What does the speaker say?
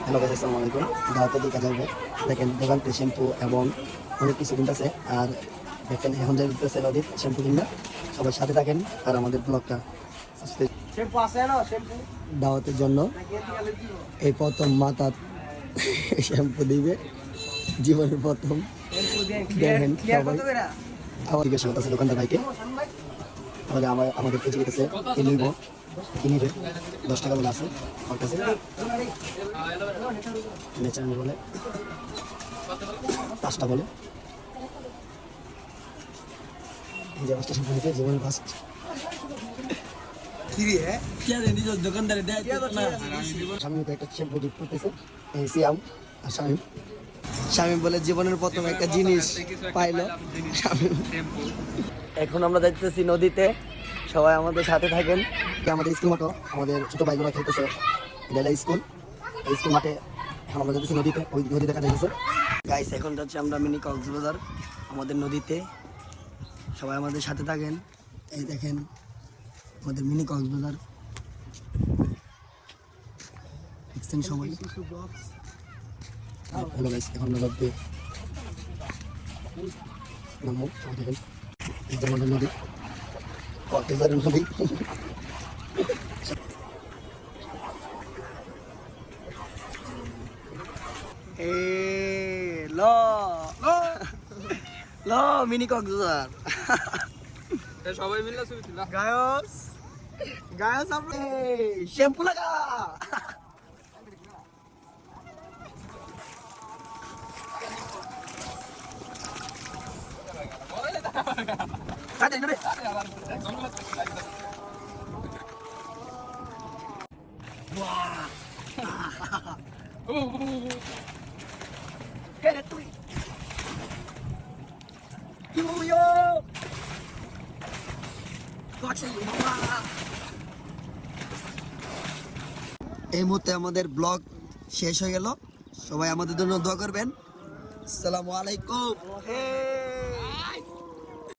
Hello guys, আসসালামু আলাইকুম। দাওয়াতে দেখা যাবে দেখেন দোকানতে শ্যাম্পু এবং অনেক কিছু কিনতেছে। আর দেখেন এখন যাইতেছে নদীর শ্যাম্পু কিনবে। সবাই সাথে থাকেন আর আমাদের ব্লগটা দাওয়াতের জন্য এই প্রথম মাথা শ্যাম্পু দিবে, জীবনের প্রথম। দেখেন সবাই আমার জিজ্ঞেস করতেছে দোকানদার ভাইকে, তাহলে আমাদের কেজি গেছে কিনব, কিনিবে 10 টাকা বলে আছে আমার কাছে। নেচার বলে 5টা বলে, যে 5টা শ্যাম্পু নিতে জীবনের ফার্স্ট। স্বামী একটা শ্যাম্পু গিফট করতেছে সিয়াম আর স্বামী। স্বামী বলে জীবনের প্রথম একটা জিনিস পাইলো স্বামী। এখন আমরা যাইতেছি নদীতে, সবাই আমাদের সাথে থাকেন। আমাদের স্কুল মাঠে আমাদের ছোট ভাইগুলো খেলতেছে, এটা স্কুল। এই স্কুল মাঠে এখন আমরা যাচ্ছি নদীতে, ওই নদী দেখা যাইতেছে। গাইস, এখন যাচ্ছি আমরা মিনি কক্সবাজার আমাদের নদীতে, সবাই আমাদের সাথে থাকেন। এই দেখেন আমাদের মিনি কক্সবাজার এক্সটেন্ড সময়। হ্যালো গাইস, এখন আমরা নদীতে নামবো, সবাই দেখেন। এই যে আমাদের নদী, কক্সবাজারের নদী। মিনি কক্সবাজার সবাই মিলে ছবি তুলা। গায়স গায়স আপনি শ্যাম্পু লাগা। কাটে নেবে তুই এই মুহূর্তে আমাদের ব্লগ শেষ হয়ে গেল। সবাই আমাদের জন্য দোয়া করবেন। আসসালামু আলাইকুম।